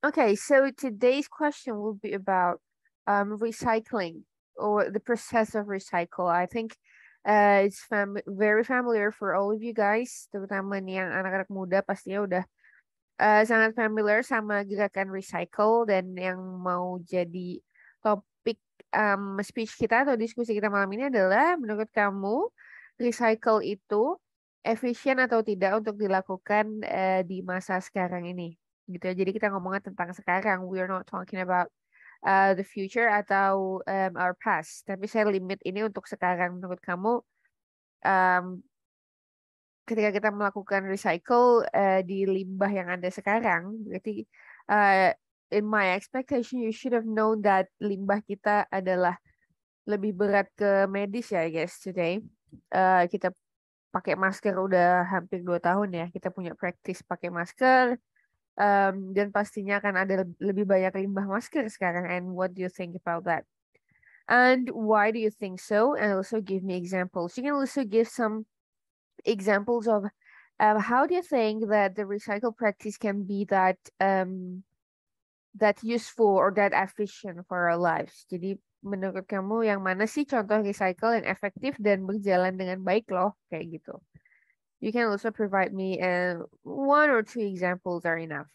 Okay, so today's question will be about recycling or the process of recycle. I think it's very familiar for all of you guys, terutama nih yang anak-anak muda pastinya udah sangat familiar sama gerakan recycle dan yang mau jadi topik speech kita atau diskusi kita malam ini adalah menurut kamu recycle itu efisien atau tidak untuk dilakukan di masa sekarang ini gitu ya. Jadi kita ngomongnya tentang sekarang. We are not talking about the future atau our past. Tapi saya limit ini untuk sekarang. Menurut kamu um, ketika kita melakukan recycle di limbah yang ada sekarang, berarti uh, in my expectation you should have known that limbah kita adalah lebih berat ke medis ya, I guess today. Kita pakai masker udah hampir 2 tahun ya. Kita punya practice pakai masker dan pastinya akan ada lebih banyak limbah masker sekarang. And what do you think about that? And why do you think so? And also give me examples. You can also give some examples of how do you think that the recycle practice can be that useful or that efficient for our lives? Jadi menurut kamu yang mana sih contoh recycle yang efektif dan berjalan dengan baik loh kayak gitu? You can also provide me one or two examples are enough.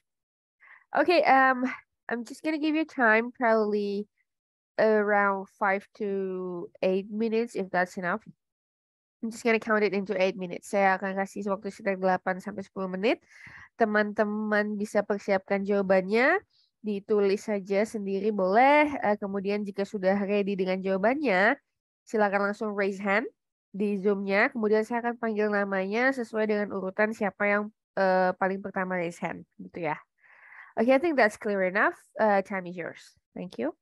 Okay, I'm just gonna give you time, probably around 5 to 8 minutes if that's enough. I'm just gonna count it into 8 minutes. Saya akan kasih waktu sekitar 8 sampai 10 menit. Teman-teman bisa persiapkan jawabannya, ditulis saja sendiri boleh. Kemudian jika sudah ready dengan jawabannya, silakan langsung raise hand di Zoom-nya. Kemudian saya akan panggil namanya sesuai dengan urutan siapa yang paling pertama raise hand, gitu ya. Okay, I think that's clear enough. Time is yours. Thank you.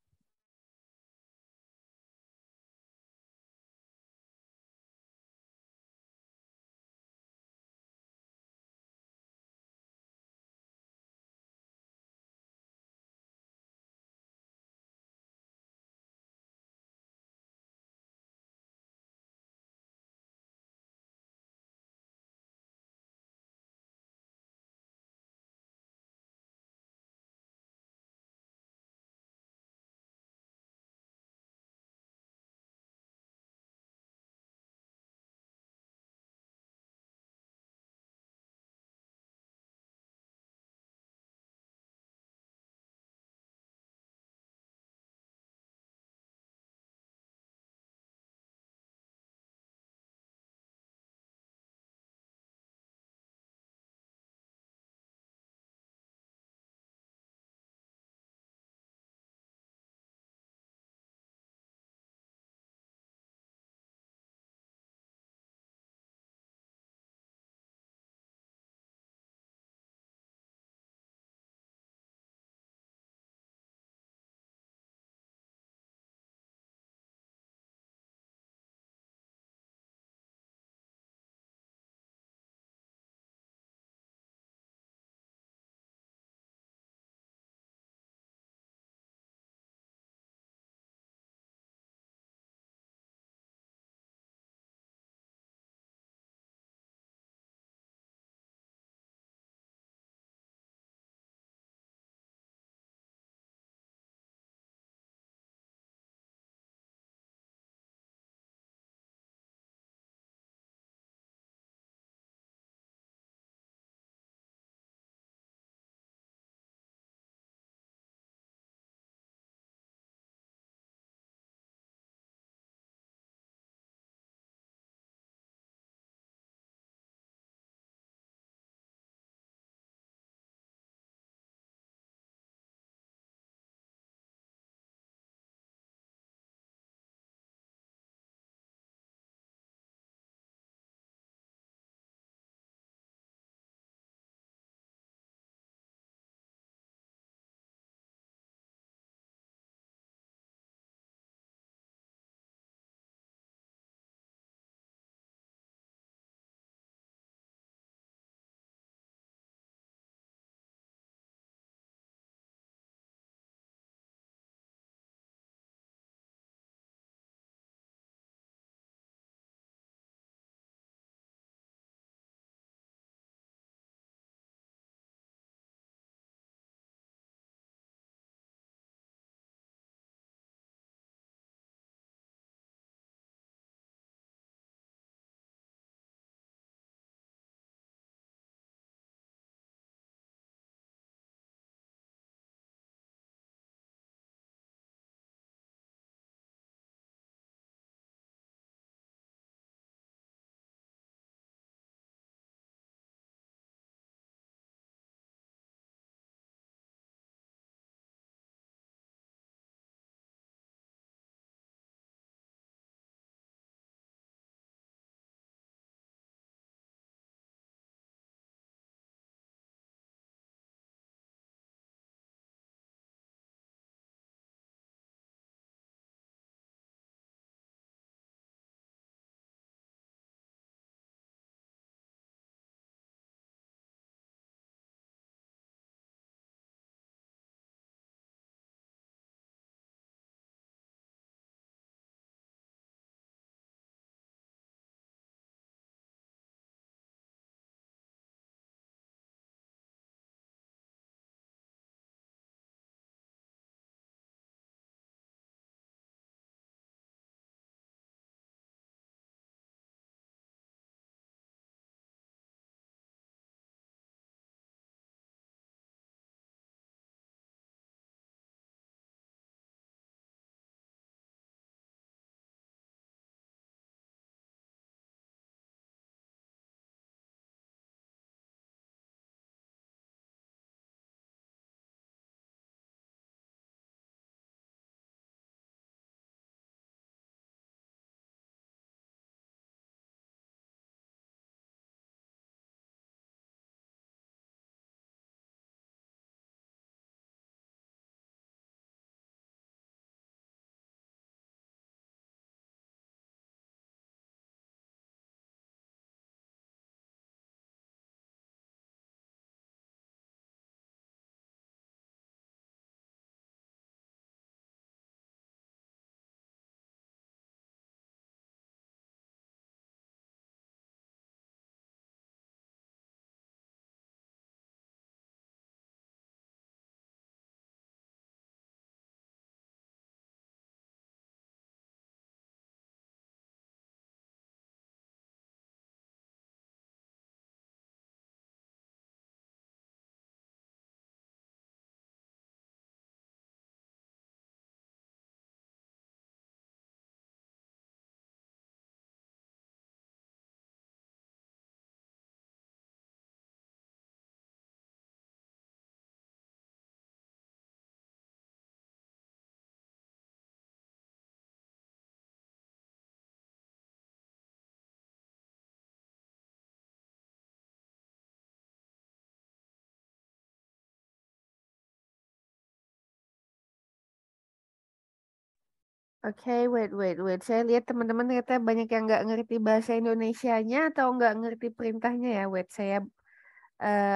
Oke, wait. Saya lihat teman-teman ternyata banyak yang nggak ngerti bahasa Indonesianya atau nggak ngerti perintahnya ya. Wait, saya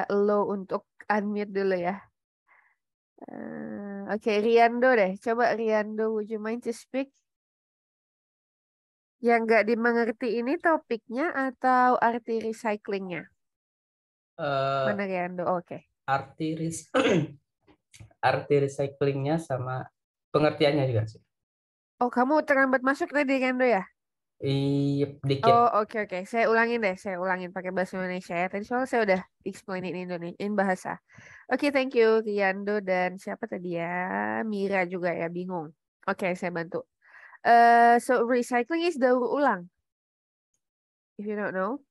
allow untuk unmute dulu ya. Oke, Riando deh. Coba Riando, would you mind to speak? Yang nggak dimengerti ini topiknya atau arti recyclingnya? Eh, Mana Riando? Oke. arti arti recyclingnya sama pengertiannya juga sih. Oh, kamu terlambat masuk tadi Riando ya? Iya, dikit. Oh, oke. Saya ulangin deh. Saya ulangin pakai bahasa Indonesia ya. Tadi soalnya saya udah explain in Indonesia, in bahasa. Oke, thank you Riando dan siapa tadi ya? Mira juga ya, bingung. Oke, saya bantu. So recycling is daur ulang. If you don't know,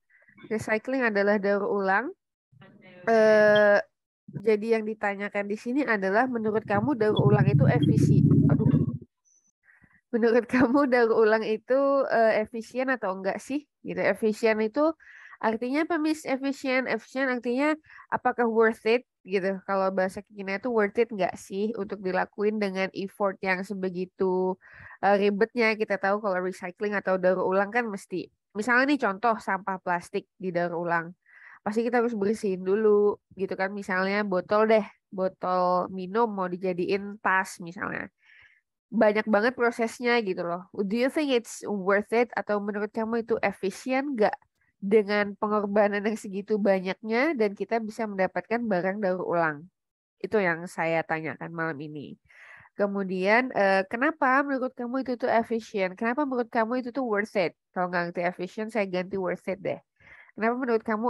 recycling adalah daur ulang. Eh, jadi yang ditanyakan di sini adalah menurut kamu daur ulang itu Aduh, menurut kamu daur ulang itu efisien atau enggak sih? Gitu. Efisien itu artinya apa, Miss? Efisien artinya apakah worth it gitu. Kalau bahasa kekinian itu worth it enggak sih untuk dilakuin dengan effort yang sebegitu ribetnya. Kita tahu kalau recycling atau daur ulang kan mesti, misalnya nih contoh sampah plastik di daur ulang. Pasti kita harus bersihin dulu gitu kan. Misalnya botol minum mau dijadiin tas misalnya banyak banget prosesnya gitu loh. Do you think it's worth it atau menurut kamu itu efisien nggak dengan pengorbanan yang segitu banyaknya dan kita bisa mendapatkan barang daur ulang? Itu yang saya tanyakan malam ini. Kemudian, kenapa menurut kamu itu tuh efisien? Kenapa menurut kamu itu tuh worth it? Kalau nggak ngerti efisien, saya ganti worth it deh. Kenapa menurut kamu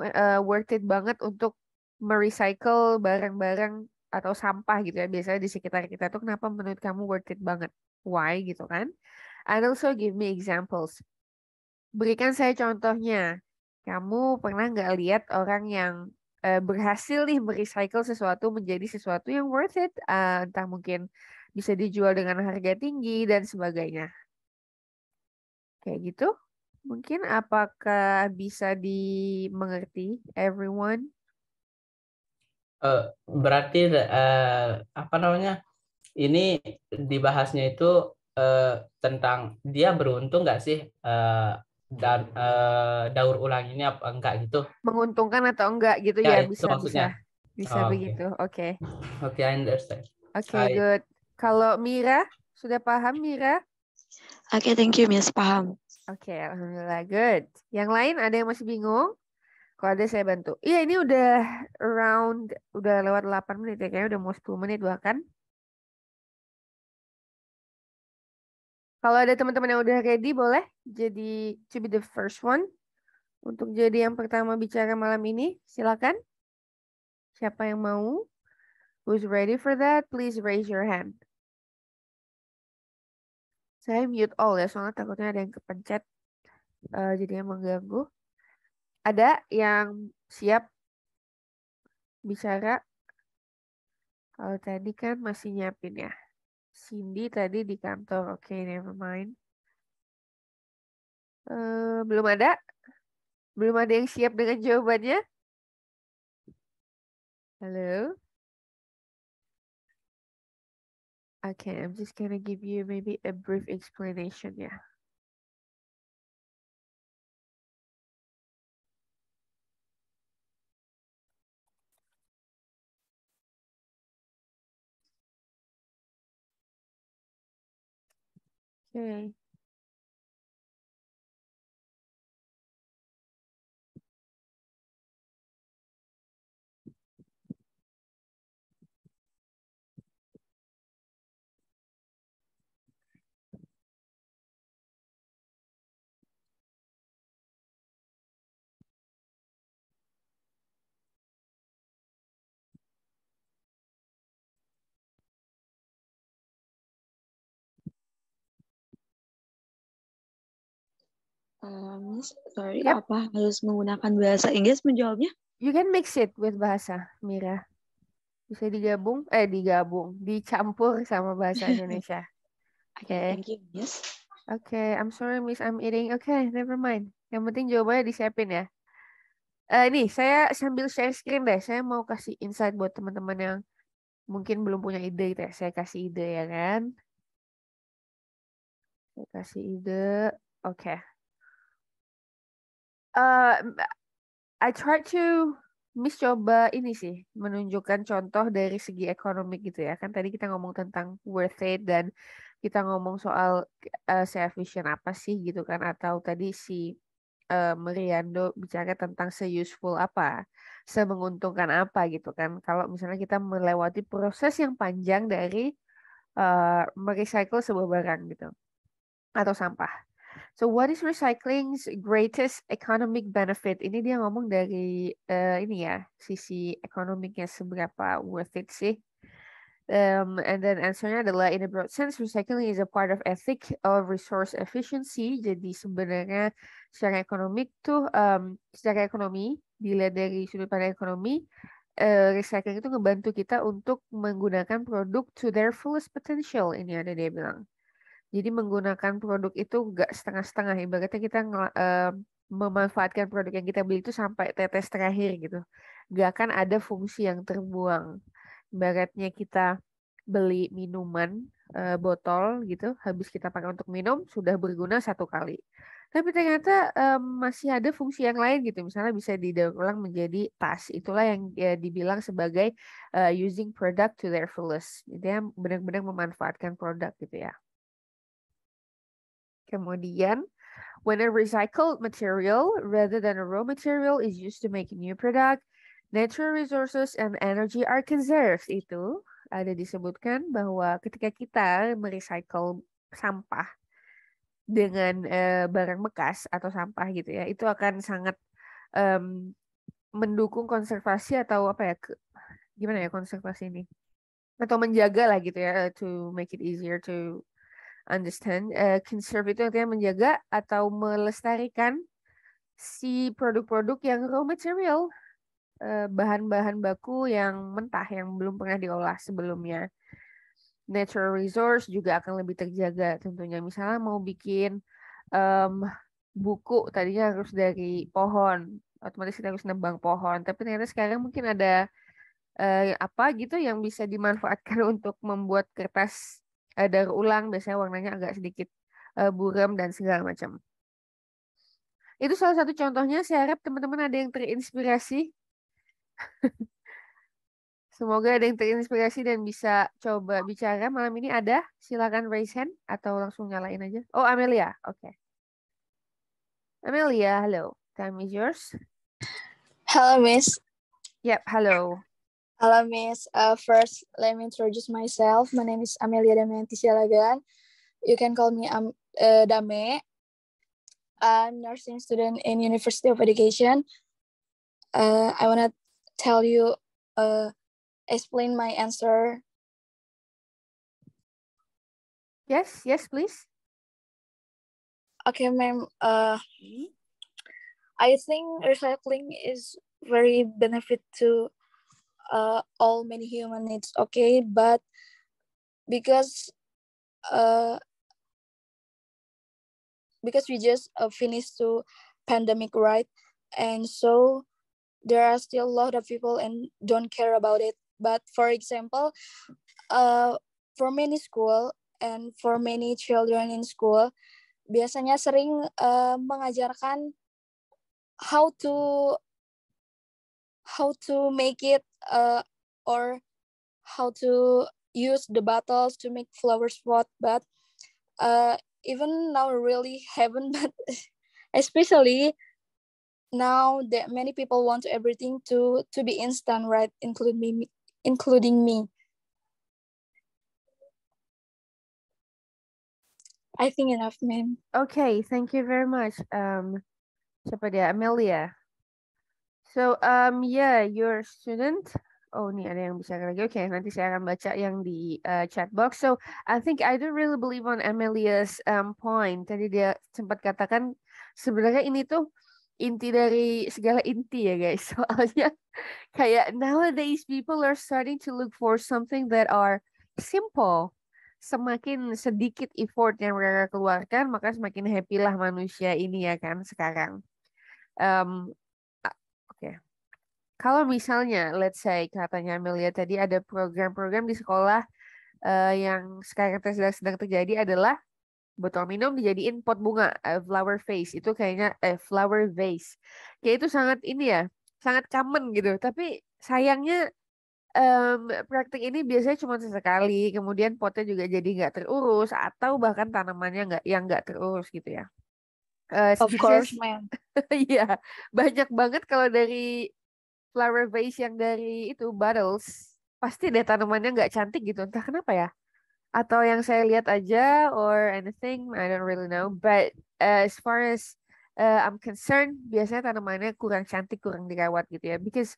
worth it banget untuk merecycle barang-barang atau sampah gitu ya, biasanya di sekitar kita tuh kenapa menurut kamu worth it banget? Why gitu kan? And also give me examples. Berikan saya contohnya. Kamu pernah nggak lihat orang yang berhasil nih merecycle sesuatu menjadi sesuatu yang worth it? Entah mungkin bisa dijual dengan harga tinggi dan sebagainya. Kayak gitu. Mungkin apakah bisa dimengerti everyone? Eh, berarti apa namanya? Ini dibahasnya itu eh, tentang dia beruntung nggak sih dan daur ulang ini apa enggak gitu? Menguntungkan atau enggak gitu Ya ya, itu bisa bisa maksudnya. bisa Oh, oke, begitu. Oke. oke, I understand. Oke, I good. Kalau Mira, sudah paham Mira? Oke, thank you, Miss. Paham. Oke, alhamdulillah good. Yang lain ada yang masih bingung? Kalau ada saya bantu. Iya, ini udah udah lewat 8 menit ya, kayaknya udah mau 10 menit bahkan. Kalau ada teman-teman yang udah ready, boleh jadi to be the first one untuk jadi yang pertama bicara malam ini. Silakan. Siapa yang mau? Who's ready for that? Please raise your hand. Saya mute all ya, soalnya takutnya ada yang kepencet, jadinya mengganggu. Ada yang siap bicara? Kalau tadi kan masih nyiapin ya. Cindy tadi di kantor. Oke, never mind. Belum ada? Belum ada yang siap dengan jawabannya? Halo? Okay, I'm just gonna give you maybe a brief explanation ya. Okay. Miss, sorry, Yep, apa harus menggunakan bahasa Inggris menjawabnya? you can mix it with bahasa, Mira. Bisa dicampur sama bahasa Indonesia. Oke, Oke. thank you, Miss. Oke, I'm sorry Miss, I'm eating. Oke, never mind. Yang penting jawabannya disiapin ya. Ini saya sambil share screen deh. Saya mau kasih insight buat teman-teman yang mungkin belum punya ide gitu ya. Saya kasih ide ya kan. Saya kasih ide. Oke. I try to coba ini sih menunjukkan contoh dari segi ekonomi gitu ya. Kan tadi kita ngomong tentang worth it dan kita ngomong soal se-efficient apa sih gitu kan, atau tadi si Meriando bicara tentang se-useful apa, semenguntungkan apa gitu kan. Kalau misalnya kita melewati proses yang panjang dari merecycle sebuah barang gitu atau sampah. So what is recycling's greatest economic benefit? Ini dia ngomong dari ini ya, sisi ekonomiknya seberapa worth it sih. And then answernya adalah in a broad sense, recycling is a part of ethic of resource efficiency. Jadi sebenarnya secara ekonomik tuh, secara ekonomi, dilihat dari sudut pandang ekonomi, recycling itu ngebantu kita untuk menggunakan produk to their fullest potential. Ini ada dia bilang. Jadi menggunakan produk itu gak setengah-setengah. Ibaratnya kita memanfaatkan produk yang kita beli itu sampai tetes terakhir gitu. Gak akan ada fungsi yang terbuang. Ibaratnya kita beli minuman botol gitu, habis kita pakai untuk minum, sudah berguna satu kali. Tapi ternyata masih ada fungsi yang lain gitu. Misalnya bisa didaur ulang menjadi tas. Itulah yang dibilang sebagai using product to their fullest. Jadi benar-benar memanfaatkan produk gitu ya. Kemudian, when a recycled material rather than a raw material is used to make a new product, natural resources and energy are conserved. Itu ada disebutkan bahwa ketika kita merecycle sampah dengan barang bekas atau sampah gitu ya, itu akan sangat mendukung konservasi atau apa ya, gimana ya konservasi ini? Atau menjaga lah gitu ya, to make it easier to understand. Conserve itu artinya menjaga atau melestarikan si produk-produk yang raw material, bahan-bahan baku yang mentah yang belum pernah diolah sebelumnya. Natural resource juga akan lebih terjaga tentunya. Misalnya mau bikin buku, tadinya harus dari pohon, otomatis kita harus nebang pohon. Tapi ternyata sekarang mungkin ada apa gitu yang bisa dimanfaatkan untuk membuat kertas daur ulang, biasanya warnanya agak sedikit buram dan segala macam. Itu salah satu contohnya. Saya harap teman-teman ada yang terinspirasi. Semoga ada yang terinspirasi dan bisa coba bicara malam ini. Ada? Silakan raise hand atau langsung nyalain aja. Oh, Amelia. Oke. Amelia, hello. Time is yours. Hello, Miss. Yep, hello. Hello, Miss. First, let me introduce myself. My name is Amelia Damianti Sialagan. You can call me Dame. I'm nursing student in University of Education. I want to tell you, explain my answer. Yes, please. Okay, ma'am. I think recycling is very benefit to all many human needs. Okay, but because we just finished to pandemic, right? And so there are still a lot of people and don't care about it. But for example, for many school and for many children in school, biasanya sering mengajarkan how to make it or how to use the bottles to make flower pot. But even now really haven't, but especially now that many people want everything to be instant, right? Including me. I think enough, ma'am. Okay, thank you very much. Siapa dia? Amelia. So, yeah, you're a student. Oh, nih ada yang bisa lagi. Oke, nanti saya akan baca yang di chat box. So, I think I don't really believe on Amelia's point. Tadi dia sempat katakan sebenarnya ini tuh inti dari segala inti ya guys. Soalnya kayak nowadays people are starting to look for something that are simple. Semakin sedikit effort yang mereka keluarkan, maka semakin happy lah manusia ini ya kan sekarang. Oke. Kalau misalnya, let's say, katanya Amelia tadi ada program-program di sekolah yang sekarang sedang terjadi adalah botol minum dijadiin pot bunga, flower vase. Itu kayaknya flower vase. Kayak itu sangat ini ya, sangat common gitu. Tapi sayangnya praktik ini biasanya cuma sesekali, kemudian potnya juga jadi nggak terurus atau bahkan tanamannya nggak terurus gitu ya. Of Biasanya course, man. iya banyak banget kalau dari flower vase yang dari itu bottles pasti deh tanamannya nggak cantik gitu entah kenapa ya. Atau yang saya lihat aja or anything, I don't really know. But as far as I'm concerned, biasanya tanamannya kurang cantik, kurang dirawat gitu ya. Because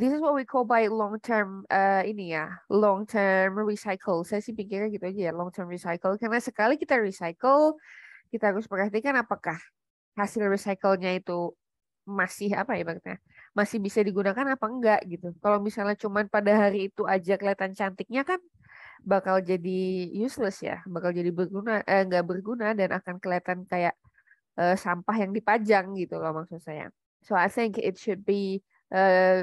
this is what we call by long term ini ya, long term recycle. Saya sih pikirnya gitu aja ya, long term recycle. Karena sekali kita recycle, kita harus perhatikan apakah hasil recycle-nya itu masih apa ya ibaratnya, masih bisa digunakan apa enggak gitu. Kalau misalnya cuman pada hari itu aja kelihatan cantiknya kan bakal jadi useless ya, bakal jadi nggak berguna dan akan kelihatan kayak sampah yang dipajang gitu loh maksud saya. So I think it should be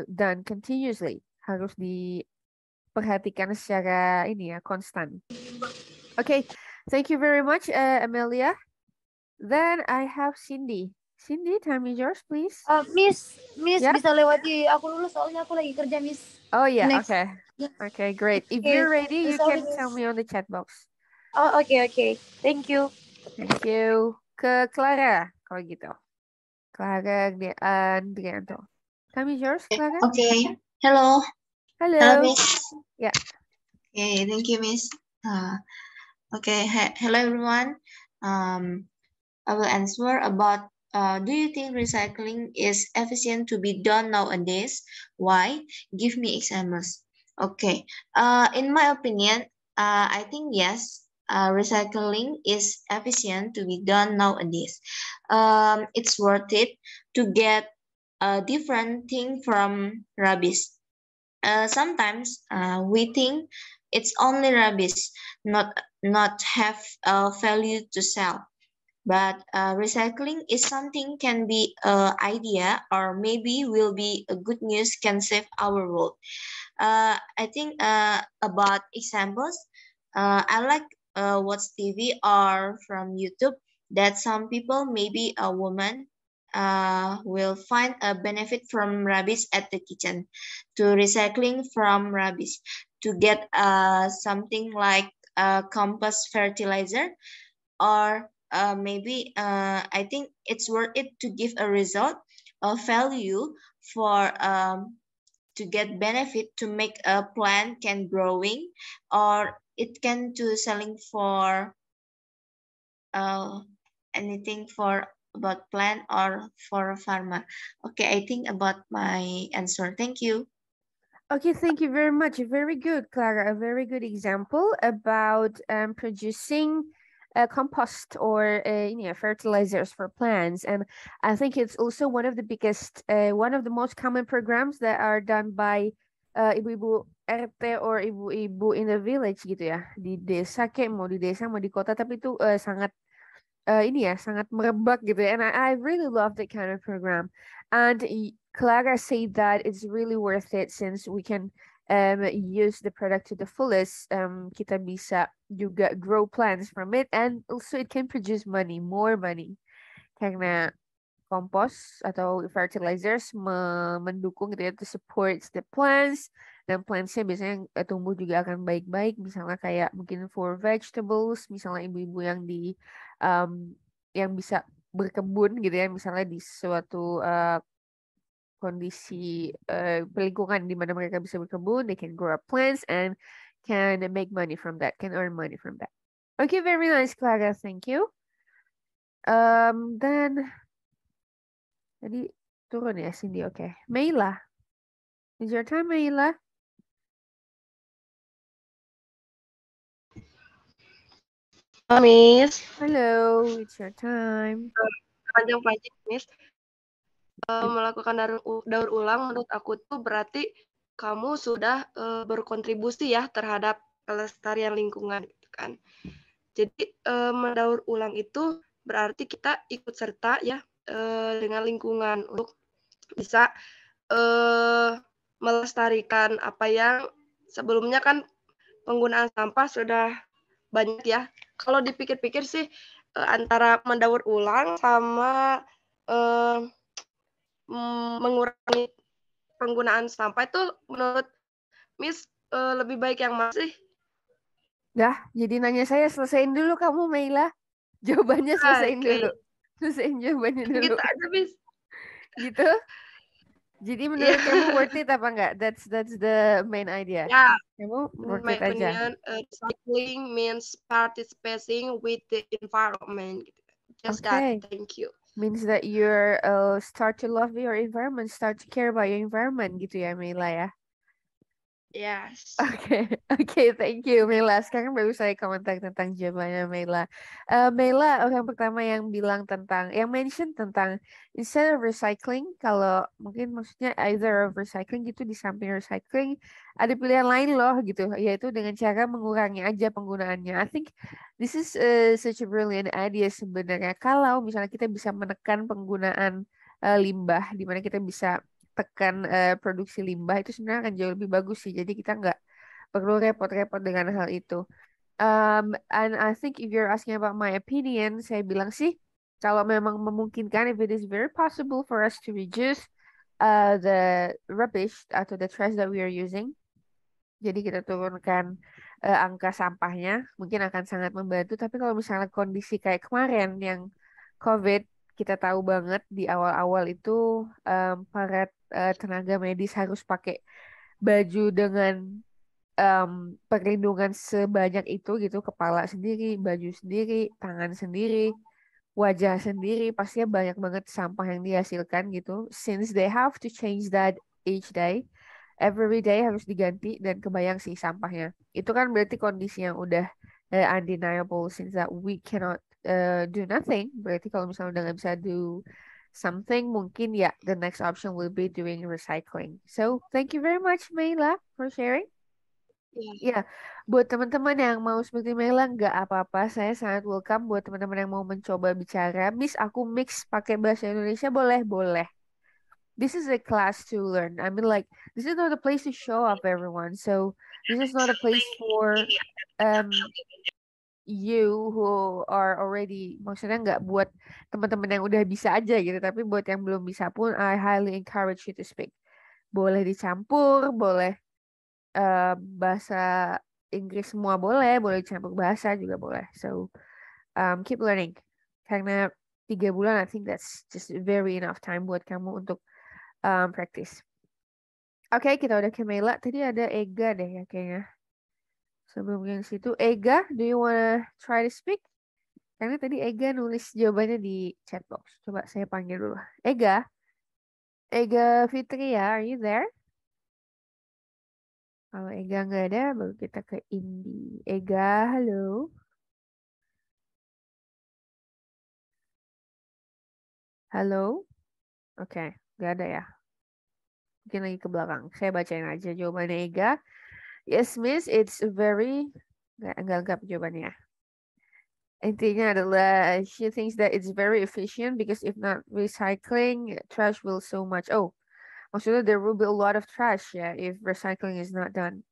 done continuously, harus diperhatikan secara ini ya konstan. Okay, thank you very much Amelia. Then I have Cindy. Cindy, time is yours please. Miss Ya. bisa lewati aku dulu soalnya aku lagi kerja, Miss. Oh yeah, Next. okay. Yeah. Okay, great. If Okay, you're ready, you sorry, can Miss. tell me on the chat box. Oh, okay. Thank you. Thank you. Ke Clara, kalau gitu. Clara Andrianto. Time is yours, Clara. Okay. Hello. Hello. Hello, Miss. Yeah. Okay, thank you, Miss. Okay. Hello, everyone. I will answer about do you think recycling is efficient to be done nowadays? Why? Give me examples. Okay. In my opinion, I think yes. Recycling is efficient to be done nowadays. It's worth it to get a different thing from rubbish. Sometimes we think it's only rubbish, not have a value to sell. But recycling is something can be an idea or maybe will be a good news can save our world. I think about examples, I like watch TV or from YouTube that some people, maybe a woman, will find a benefit from rubbish at the kitchen, to recycling from rubbish, to get something like compost fertilizer, or maybe I think it's worth it to give a result of value for to get benefit to make a plant can growing, or it can to selling for anything for about plant or for a farmer. Okay, I think about my answer. Thank you. Okay, thank you very much. Very good, Clara. A very good example about producing compost or fertilizers for plants. And I think it's also one of the biggest, one of the most common programs that are done by ibu-ibu RT or ibu-ibu in the village gitu ya. Di desa kayak mau di desa mau di kota, tapi itu sangat sangat merebak gitu ya. And I really love that kind of program. And Clara said that it's really worth it since we can use the product to the fullest. Kita bisa juga grow plants from it, and also it can produce money, more money. Karena kompos atau fertilizers mendukung gitu ya, to support the plants, dan plantsnya biasanya tumbuh juga akan baik-baik, misalnya kayak mungkin for vegetables, misalnya ibu-ibu yang bisa berkebun gitu ya, misalnya di suatu kondisi lingkungan di mana mereka bisa berkebun, they can grow up plants and can make money from that, can earn money from that. Okay, very nice, Clara, thank you. Then tadi turun ya Cindy, okay. Meila, is your time, Meila? Miss. Hello, it's your time. Panjang-panjang, Miss. Melakukan daur ulang menurut aku tuh berarti kamu sudah berkontribusi ya terhadap kelestarian lingkungan gitu kan. Jadi mendaur ulang itu berarti kita ikut serta ya dengan lingkungan untuk bisa melestarikan apa yang sebelumnya kan penggunaan sampah sudah banyak ya kalau dipikir-pikir sih antara mendaur ulang sama mengurangi penggunaan sampah itu menurut Miss lebih baik yang mana sih? Dah, jadi nanya saya selesaiin dulu kamu, Meila. Jawabannya selesaiin Oke, dulu. Selesaiin jawabannya dulu. gitu aja, Miss. Gitu. Jadi menurut Iya. kamu worth it apa enggak? That's the main idea. Ya, Kamu in worth my it aja. opinion, recycling means participating with the environment. Just Okay. that. Thank you. Means that you're start to love your environment, start to care about your environment gitu ya, Meila ya. Yes. Oke, thank you Mela. Sekarang baru saya komentar tentang jawabannya Mela. Mela orang pertama yang bilang tentang, yang mention tentang instead of recycling, kalau mungkin maksudnya either of recycling gitu di samping recycling ada pilihan lain loh gitu, yaitu dengan cara mengurangi aja penggunaannya. I think this is such a brilliant idea sebenarnya. Kalau misalnya kita bisa menekan penggunaan limbah, di mana kita bisa tekan produksi limbah itu sebenarnya akan jauh lebih bagus sih. Jadi kita nggak perlu repot-repot dengan hal itu. And I think if you're asking about my opinion, saya bilang sih kalau memang memungkinkan, if it is very possible for us to reduce the rubbish atau the trash that we are using, jadi kita turunkan angka sampahnya, mungkin akan sangat membantu. Tapi kalau misalnya kondisi kayak kemarin yang COVID, kita tahu banget di awal-awal itu para tenaga medis harus pakai baju dengan perlindungan sebanyak itu gitu, kepala sendiri, baju sendiri, tangan sendiri, wajah sendiri, pastinya banyak banget sampah yang dihasilkan gitu. Since they have to change that each day, every day harus diganti dan kebayang sih sampahnya. Itu kan berarti kondisi yang udah undeniable since that we cannot do nothing. Berarti kalau misalnya udah nggak bisa do something, mungkin ya the next option will be doing recycling. So thank you very much, Meila, for sharing. Ya, buat teman-teman yang mau seperti Mela nggak apa-apa, saya sangat welcome. Buat teman-teman yang mau mencoba bicara, Miss aku mix pakai bahasa Indonesia boleh, boleh. This is a class to learn. I mean like this is not a place to show off everyone. So this is not a place for um you who are already, maksudnya nggak buat teman-teman yang udah bisa aja gitu, tapi buat yang belum bisa pun I highly encourage you to speak. Boleh dicampur, boleh bahasa Inggris semua boleh, boleh campur bahasa juga boleh. So keep learning. Karena 3 bulan I think that's just very enough time buat kamu untuk practice. Oke, kita udah ke Mela. Tadi ada Ega deh ya kayaknya. Sebelum yang situ, Ega, do you wanna try to speak? Karena tadi Ega nulis jawabannya di chat box. Coba saya panggil dulu. Ega, Ega Fitria, are you there? Kalau Ega nggak ada, baru kita ke Indi. Ega, halo. Halo. Oke, nggak ada ya. Mungkin lagi ke belakang. Saya bacain aja jawabannya Ega. Yes, miss, it's very... Nggak lengkap jawabannya. Intinya adalah she thinks that it's very efficient because if not recycling, trash will so much. Oh, maksudnya there will be a lot of trash ya if recycling is not done.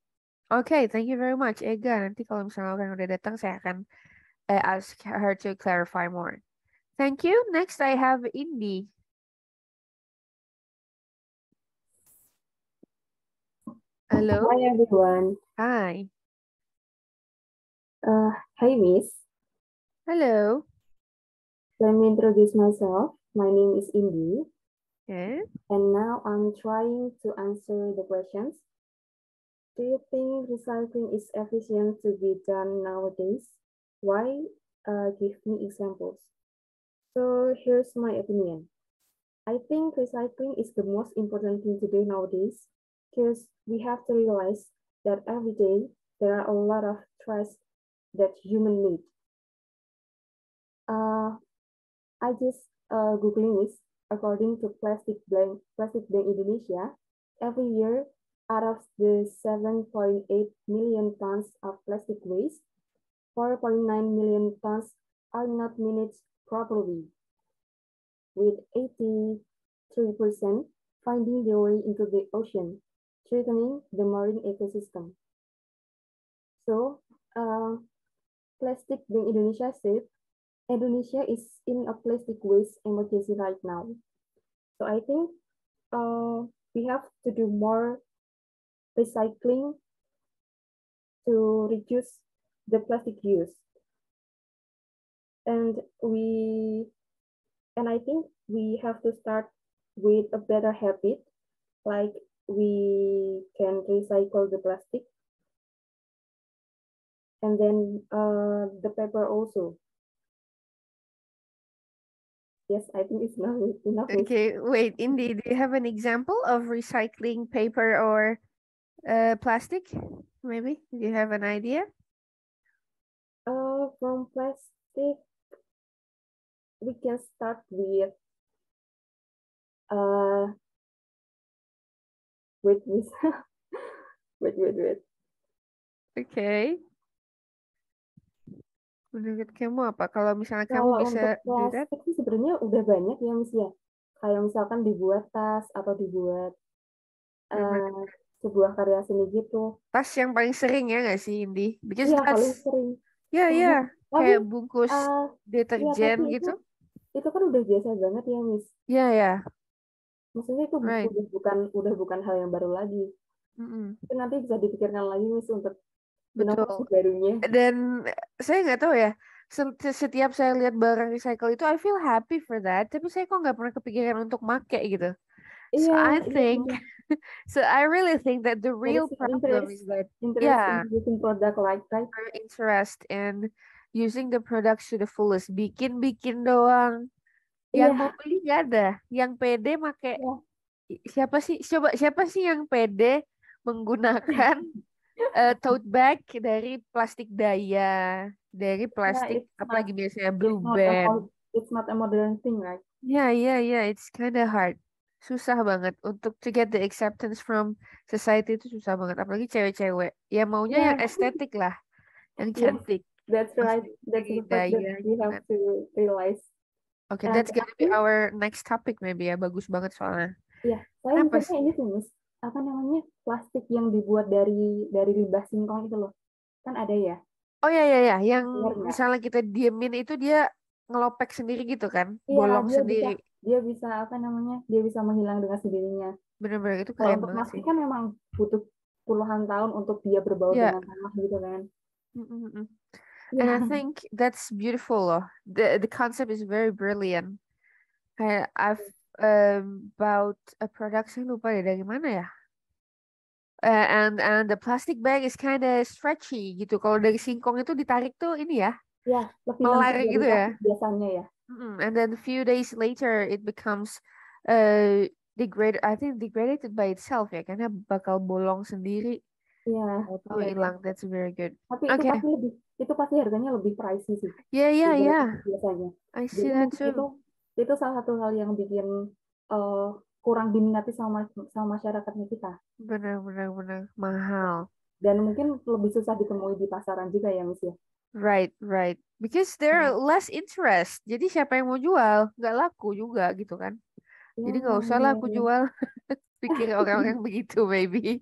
Okay, thank you very much, Ega. Nanti kalau misalnya orang udah datang, saya akan ask her to clarify more. Thank you. Next, I have Indi. Hello. Hi everyone. Hi. Hi Miss. Hello. Let me introduce myself. My name is Indi. Okay. And now I'm trying to answer the questions. Do you think recycling is efficient to be done nowadays? Why? Give me examples. So here's my opinion. I think recycling is the most important thing to do nowadays because we have to realize that every day there are a lot of trash that humans need. I just Googling this. According to Plastic Bank Indonesia, every year out of the 7.8 million tons of plastic waste, 4.9 million tons are not managed properly, with 83% finding their way into the ocean, threatening the marine ecosystem. So, Plastic Bank Indonesia said, Indonesia is in a plastic waste emergency right now. So I think we have to do more recycling to reduce the plastic use. And I think we have to start with a better habit, like we can recycle the plastic, and then the paper also. Yes, I think it's enough. Okay, wait, Indy, do you have an example of recycling paper or plastic? Maybe? Do you have an idea? From plastic, we can start with wait. Okay. Menurut kamu apa? Kalau misalnya kamu Kalau bisa untuk do that? plastik sih sebenarnya udah banyak ya, Miss ya. Kayak misalkan dibuat tas atau dibuat sebuah karya seni gitu. Tas yang paling sering ya nggak sih, Indi? Because Iya, that's paling sering. ya Tapi, kayak bungkus iya, deterjen tapi gitu. Itu kan udah biasa banget ya, Miss. Ya. Maksudnya itu Right. udah bukan hal yang baru lagi. Itu nanti bisa dipikirkan lagi, Miss, untuk inovasi Betul. barunya. Dan saya nggak tahu ya, setiap saya lihat barang recycle itu, I feel happy for that. Tapi saya kok nggak pernah kepikiran untuk make gitu. So I think, so I really think that the real problem is that, in using product like that. Interest in using the products to the fullest. Bikin doang. Yang mau beli nggak ada. Yang pede make. Siapa sih yang pede menggunakan tote bag dari plastik daya, dari plastik apalagi biasanya Blue Band. It's not a modern thing, right? Yeah, it's kind of hard. Susah banget untuk to get the acceptance from society, itu susah banget, apalagi cewek-cewek. Ya maunya yang estetik lah, yang cantik. That's right. That's the fact that we have to realize. Okay, that's gonna be our next topic maybe ya. Bagus banget soalnya. Iya, saya mikirnya ini tuh, Miss. Apa namanya? Plastik yang dibuat dari limbah singkong itu loh. Kan ada ya? Oh ya, yang misalnya kita diemin itu dia ngelopek sendiri gitu kan? Bolong sendiri. Dia bisa apa namanya? Dia bisa menghilang dengan sendirinya. Bener-bener itu keren untuk banget sih. plastik kan memang butuh puluhan tahun untuk dia berbaur dengan tanah gitu kan. And I think that's beautiful loh. The concept is very brilliant. Kayak I've about a product, saya lupa ya dari mana ya. And the plastic bag is kind of stretchy gitu. Kalau dari singkong itu ditarik tuh ini ya. Ya, lebih melar gitu ya. Biasanya ya. And then a few days later it becomes degraded by itself ya, karena bakal bolong sendiri. Iya. Atau hilang. That's very good. Tapi itu pasti harganya lebih pricey sih. Yeah. Biasanya. I see that too. Itu salah satu hal yang bikin kurang diminati sama masyarakatnya kita. Benar mahal. Dan mungkin lebih susah ditemui di pasaran juga ya, Miss ya. Right. Because there are less interest. Jadi siapa yang mau jual? Nggak laku juga gitu kan. Jadi nggak usah lah aku jual. Pikir orang-orang begitu maybe.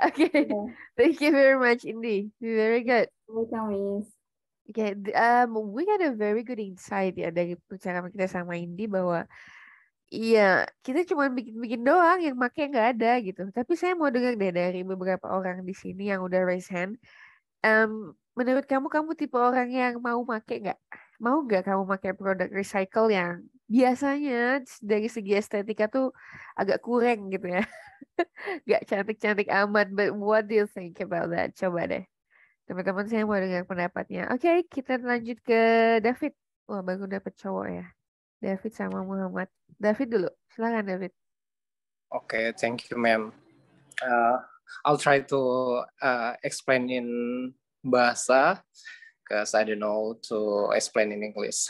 Okay. Thank you very much, Indi. Very good. Welcome, Miss. Okay, we got a very good insight ya dari percakapan kita sama Indi bahwa iya, kita cuma bikin doang, yang make nggak ada gitu. Tapi saya mau dengar deh dari beberapa orang di sini yang udah raise hand. Menurut kamu tipe orang yang mau make nggak? Mau nggak kamu pakai produk recycle yang biasanya dari segi estetika tuh agak kurang gitu ya? Nggak cantik-cantik amat. But what do you think about that? Coba deh. Teman-teman saya mau dengar pendapatnya. Oke, kita lanjut ke David. Wah, baru dapet cowok ya. David sama Muhammad. David dulu. Silakan, David. Okay, thank you, ma'am. I'll try to explain in bahasa because I don't know to explain in English.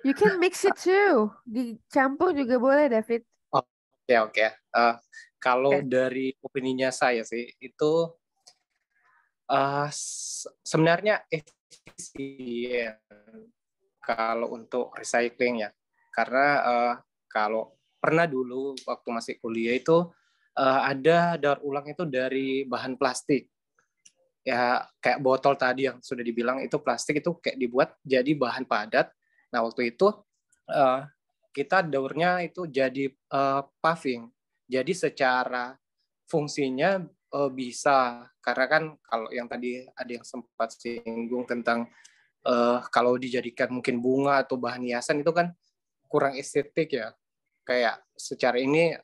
You can mix it too. Dicampur juga boleh, David. Oke. Kalau dari opininya saya sih, itu sebenarnya efisien kalau untuk recycling ya, karena kalau pernah dulu waktu masih kuliah itu ada daur ulang itu dari bahan plastik. ya kayak botol tadi yang sudah dibilang itu plastik itu kayak dibuat jadi bahan padat. Nah waktu itu kita daurnya itu jadi paving. Jadi secara fungsinya bisa, karena kan kalau yang tadi ada yang sempat singgung tentang kalau dijadikan mungkin bunga atau bahan hiasan itu kan kurang estetik ya. Kayak secara ini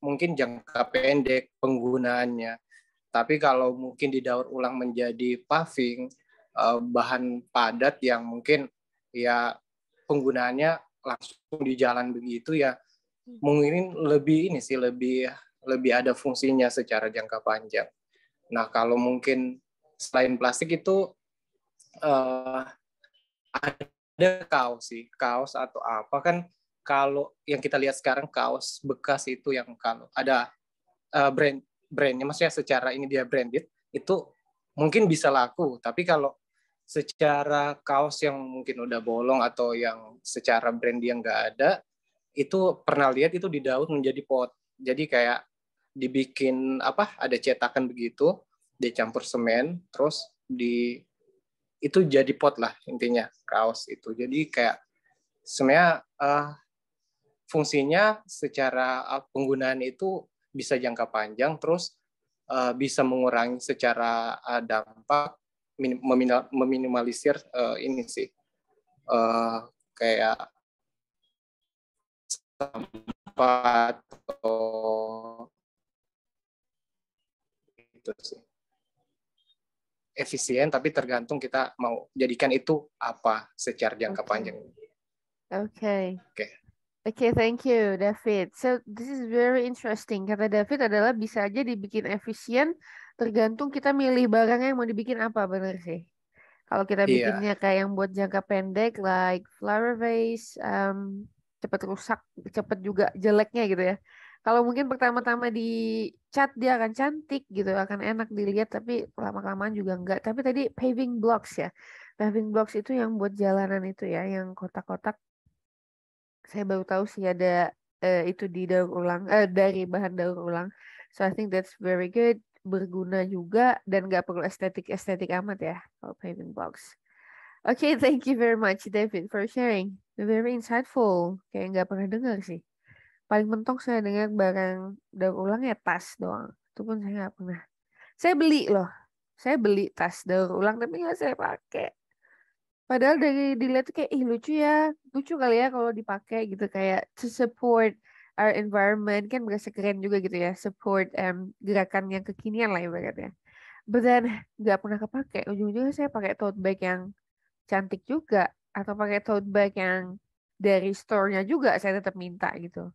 mungkin jangka pendek penggunaannya. Tapi kalau mungkin didaur ulang menjadi paving, bahan padat yang mungkin ya penggunaannya langsung di jalan begitu ya, mungkin lebih ini sih lebih ada fungsinya secara jangka panjang. Nah kalau mungkin selain plastik itu ada kaos atau apa kan, kalau yang kita lihat sekarang kaos bekas itu yang kalau ada brandnya, maksudnya secara ini dia branded, itu mungkin bisa laku. Tapi kalau secara kaos yang mungkin udah bolong atau yang secara brand yang nggak ada, itu pernah lihat itu didaur menjadi pot. Jadi kayak dibikin ada cetakan begitu, dicampur semen, terus itu jadi pot lah intinya kaos itu. Jadi kayak sebenarnya fungsinya secara penggunaan itu bisa jangka panjang, terus bisa mengurangi secara dampak, meminimalisir ini sih kayak sampah atau itu sih. Efisien, tapi tergantung kita mau jadikan itu apa secara jangka panjang. Okay. Oke. Okay, thank you, David. So this is very interesting. Kata David adalah bisa aja dibikin efisien, tergantung kita milih barangnya yang mau dibikin apa, bener sih. Kalau kita bikinnya kayak yang buat jangka pendek, like flower vase, cepet rusak, cepet juga jeleknya gitu ya. Kalau mungkin pertama-tama dicat dia akan cantik gitu, akan enak dilihat, tapi lama-kelamaan juga enggak. Tapi tadi paving blocks ya. Paving blocks itu yang buat jalanan itu ya, yang kotak-kotak. Saya baru tahu sih ada itu di daur ulang, dari bahan daur ulang. So I think that's very good, berguna juga dan nggak perlu estetik amat ya kalau paving blocks. Okay, thank you very much David for sharing. Very insightful. Kayak nggak pernah dengar sih. Paling mentok saya dengar barang daur ulang ya tas doang. Itu pun saya nggak pernah. Saya beli loh. Saya beli tas daur ulang tapi nggak saya pakai. Padahal dari dilihat tuh kayak lucu ya, lucu kali ya kalau dipakai gitu kayak to support our environment, kan berasa keren juga gitu ya, support gerakan yang kekinian lah ibaratnya. But then nggak pernah kepake, ujung-ujungnya saya pakai tote bag yang cantik juga atau pakai tote bag yang dari store-nya juga saya tetap minta gitu.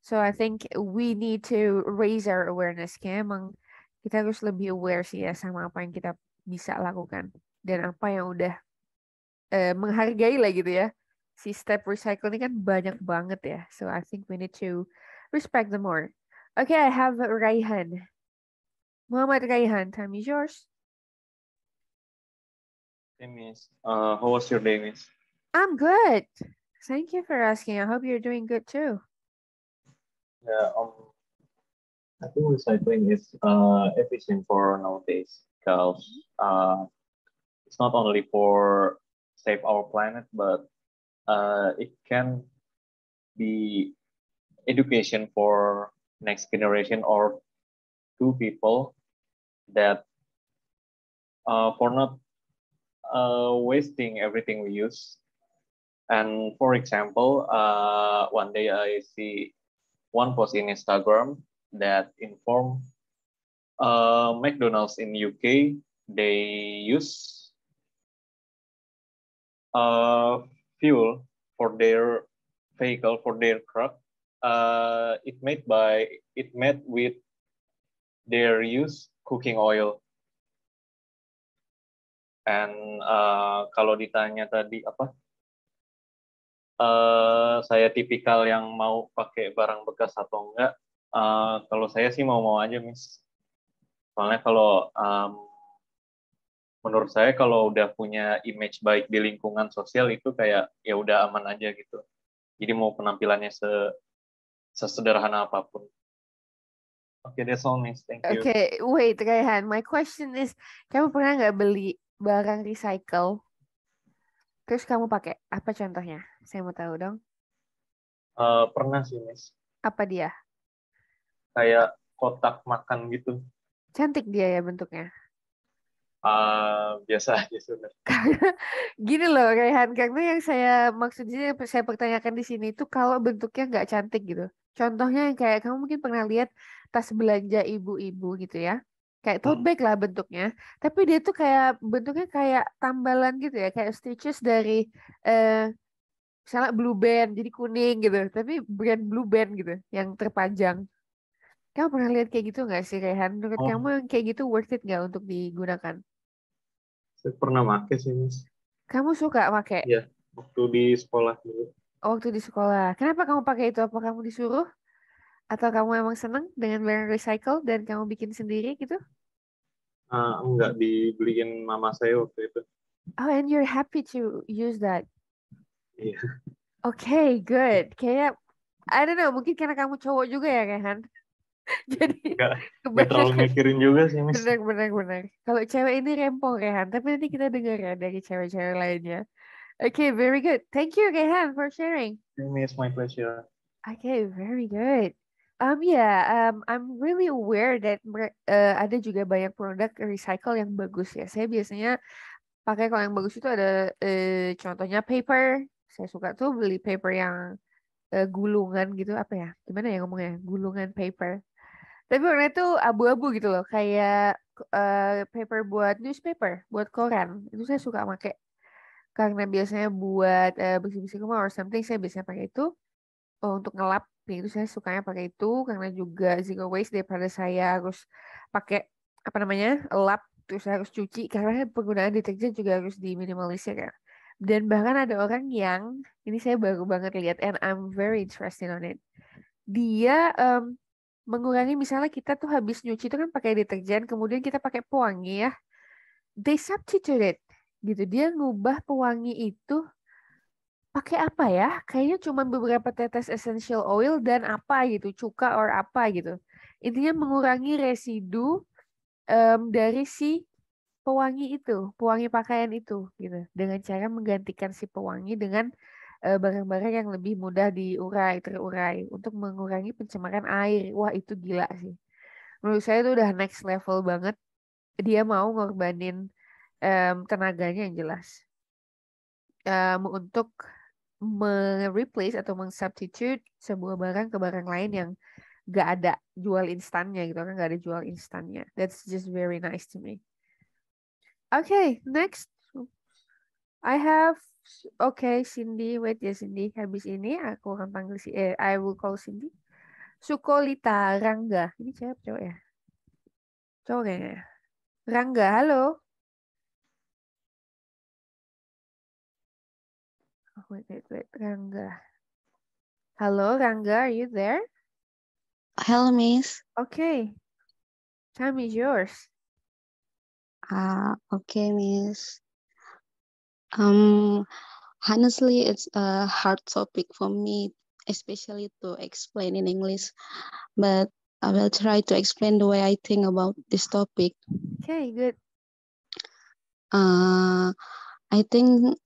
So I think we need to raise our awareness. Kayak emang kita harus lebih aware sih ya sama apa yang kita bisa lakukan dan apa yang udah menghargai lah gitu ya. Si step recycle ini kan banyak banget ya. So I think we need to respect them more. Okay, I have Raihan. Muhammad Raihan, time is yours. Hey, Miss. How was your day, Miss? I'm good. Thank you for asking. I hope you're doing good too. Yeah, I think recycling is efficient for nowadays because it's not only for save our planet, but it can be education for next generation or two people that for not wasting everything we use. And for example, one day I see one post in Instagram that inform McDonald's in UK, they use fuel for their vehicle, for their truck. It made with their use cooking oil. And kalau ditanya tadi apa, saya tipikal yang mau pakai barang bekas atau enggak, kalau saya sih mau aja, Miss. Soalnya kalau menurut saya kalau udah punya image baik di lingkungan sosial itu kayak ya udah aman aja gitu. Jadi mau penampilannya sesederhana apapun. Okay, that's all, Miss. Thank you. Okay, wait, Raihan. My question is, kamu pernah nggak beli barang recycle? Terus kamu pakai apa contohnya? Saya mau tahu dong. Pernah sih, Miss. Apa dia? Kayak kotak makan gitu. Cantik dia ya bentuknya. Biasa aja sebenarnya. Gini loh, Raihan, karena yang saya maksudnya saya pertanyakan di sini itu kalau bentuknya nggak cantik gitu. Contohnya yang kayak kamu mungkin pernah lihat tas belanja ibu-ibu gitu ya. Kayak tote bag lah bentuknya. Tapi dia tuh kayak bentuknya kayak tambalan gitu ya. Kayak stitches dari misalnya Blue Band jadi kuning gitu. Tapi brand Blue Band gitu yang terpanjang. Kamu pernah lihat kayak gitu nggak sih, Raihan? Menurut kamu yang kayak gitu worth it nggak untuk digunakan? Saya pernah pakai sih, Miss. Kamu suka pakai? Iya, waktu di sekolah dulu. Waktu di sekolah. Kenapa kamu pakai itu? Apa kamu disuruh? Atau kamu emang seneng dengan barang recycle dan kamu bikin sendiri gitu? Enggak, dibeliin mama saya waktu itu. Oh, and you're happy to use that. Iya. Okay, good. Kayak, I don't know, mungkin karena kamu cowok juga ya, Rehan? Jadi, Nggak terlalu mikirin juga sih, Miss. Benar. Kalau cewek ini rempong, Rehan. Tapi nanti kita dengar ya dari cewek-cewek lainnya. Okay, very good. Thank you, Rehan, for sharing. Miss, my pleasure. Okay, very good. I'm really aware that ada juga banyak produk recycle yang bagus ya. Saya biasanya pakai kalau yang bagus itu ada contohnya paper. Saya suka tuh beli paper yang gulungan gitu, apa ya? Gimana ya ngomongnya? Gulungan paper. Tapi warnanya itu abu-abu gitu loh, kayak paper buat newspaper, buat koran. Itu saya suka pakai. Karena biasanya buat bersih-bersih rumah or something, saya biasanya pakai itu. Untuk ngelap itu saya sukanya pakai itu karena juga zero waste daripada saya harus pakai apa namanya lap terus saya harus cuci karena penggunaan deterjen juga harus diminimalisir ya. Dan bahkan ada orang yang ini saya baru banget lihat and I'm very interested on it. Dia mengurangi misalnya kita tuh habis nyuci itu kan pakai deterjen kemudian kita pakai pewangi ya. They substitute it gitu. Dia ngubah pewangi itu pakai apa ya? Kayaknya cuma beberapa tetes essential oil dan apa gitu, cuka or apa gitu. Intinya mengurangi residu dari si pewangi itu, pewangi pakaian itu gitu. Dengan cara menggantikan si pewangi dengan barang-barang yang lebih mudah terurai untuk mengurangi pencemaran air. Wah, itu gila sih. Menurut saya itu udah next level banget. Dia mau ngorbanin tenaganya yang jelas. Untuk mereplace atau substitute sebuah barang ke barang lain yang gak ada jual instannya gitu kan, gak ada jual instannya. That's just very nice to me. Okay, next I have Cindy, wait ya Cindy. Habis ini aku akan panggil I will call Cindy. Sukolita Rangga. Ini cowok ya? Cowok kayaknya ya. Rangga, halo. Oh, wait. Rangga. Hello, Rangga, are you there? Hello, Miss. Okay. Time is yours. Okay, Miss. Honestly, it's a hard topic for me, especially to explain in English, but I will try to explain the way I think about this topic. Okay, good. I think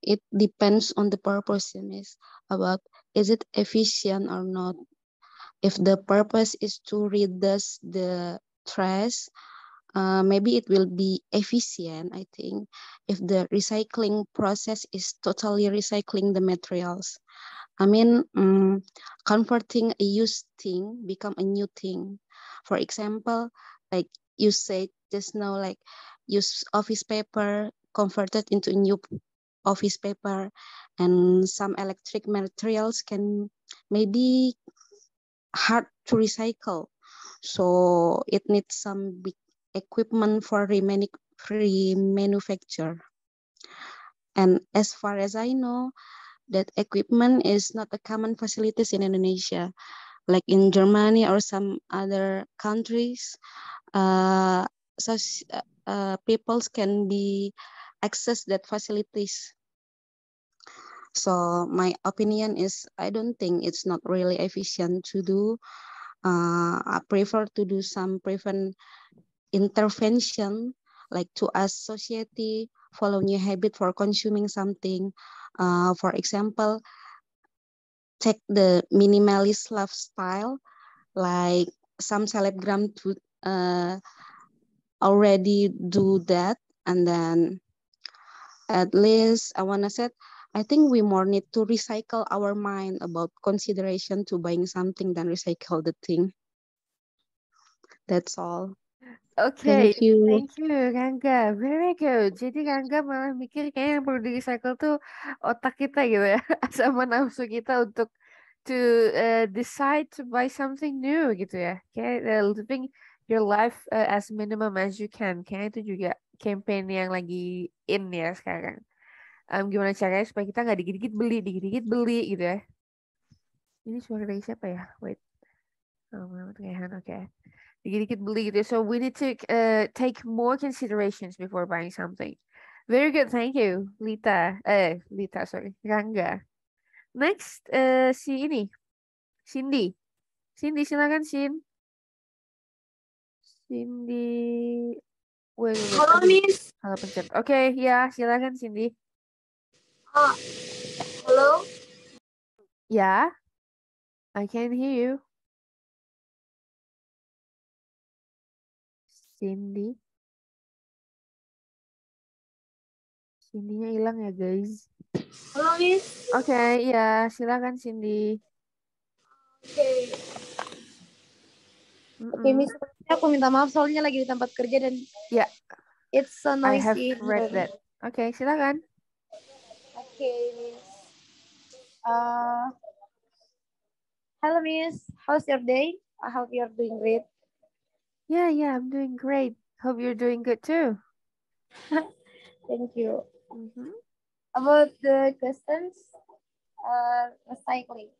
it depends on the purpose, Miss, about is it efficient or not. If the purpose is to reduce the trash, maybe it will be efficient, I think, if the recycling process is totally recycling the materials. I mean, converting a used thing become a new thing. For example, like you said just now, like use office paper converted into a new office paper, and some electric materials can maybe hard to recycle. So it needs some big equipment for remanufacture. And as far as I know, that equipment is not a common facilities in Indonesia. Like in Germany or some other countries, peoples can be access that facilities. So my opinion is, I don't think it's not really efficient to do I prefer to do some prevent intervention, like to ask society follow new habit for consuming something. For example, take the minimalist lifestyle, like some celebgram to already do that, and then at least I wanna say, I think we more need to recycle our mind about consideration to buying something than recycle the thing. That's all. Oke, Thank you. thank you Rangga. Very good. Jadi Rangga malah mikir kayaknya yang perlu di-recycle tuh otak kita gitu ya, sama nafsu kita untuk to decide to buy something new gitu ya. Kayak living your life as minimum as you can. Kayaknya itu juga campaign yang lagi in ya sekarang. Gimana caranya supaya kita nggak dikit-dikit beli gitu ya. Ini suara dari siapa ya? Wait. Oh, Muhammad Rehan, oke. Dikit-dikit beli gitu. So we need to take more considerations before buying something. Very good, thank you, Lita, sorry, Rangga. Next, si ini, Cindy. Cindy, silakan, Cindy. Wait. Halo, Miss. Halo, pencet. Oke, ya, silakan, Cindy. Halo. Ya, I can hear you. Cindy. Cindy-nya hilang ya, guys. Halo, Miss. Oke, ya, silakan, Cindy. Oke, Miss. Aku minta maaf soalnya lagi di tempat kerja dan ya, it's so I have noisy. read that. Oke, silakan. Oke, Miss. Hello, Miss. How's your day? I hope you're doing great. Yeah, I'm doing great. Hope you're doing good too. Thank you. About the questions, recycling.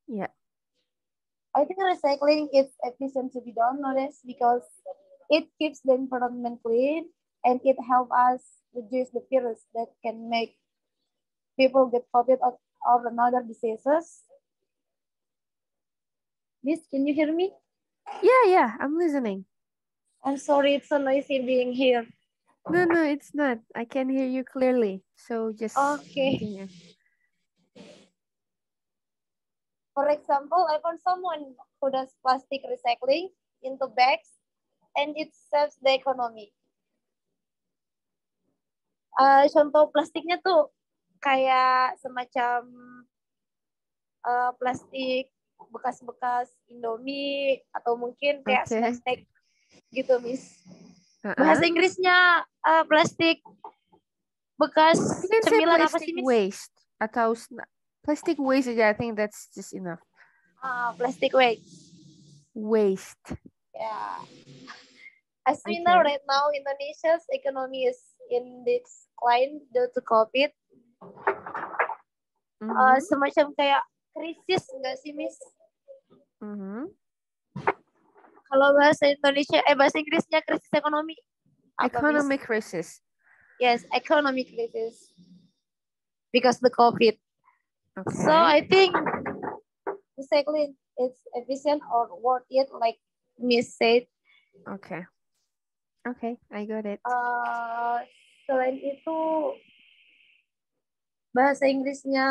Yeah. I think recycling is efficient to be done nowadays because it keeps the environment clean and it helps us reduce the virus that can make people get COVID or another diseases. Miss, can you hear me? Yeah, I'm listening. I'm sorry, it's so noisy being here. No, it's not. I can hear you clearly. So just continue. For example, I found someone who does plastic recycling into bags and it saves the economy. Contoh plastiknya tuh kayak semacam plastik bekas-bekas Indomie atau mungkin kayak snack gitu, Miss. Bahasa Inggrisnya plastik bekas cemilan apa sih, Miss? Waste atau plastic waste aja, I think that's just enough. Plastic waste. Waste. Yeah. As we know right now, Indonesia's economy is in decline due to COVID. Semacam kayak krisis enggak sih, Miss? Kalau bahasa Inggrisnya krisis ekonomi. Economic crisis. Yes, economic crisis. Because the COVID. Okay. So I think recycling is efficient or worth it, like Miss said. Okay, I got it. Selain itu, bahasa Inggrisnya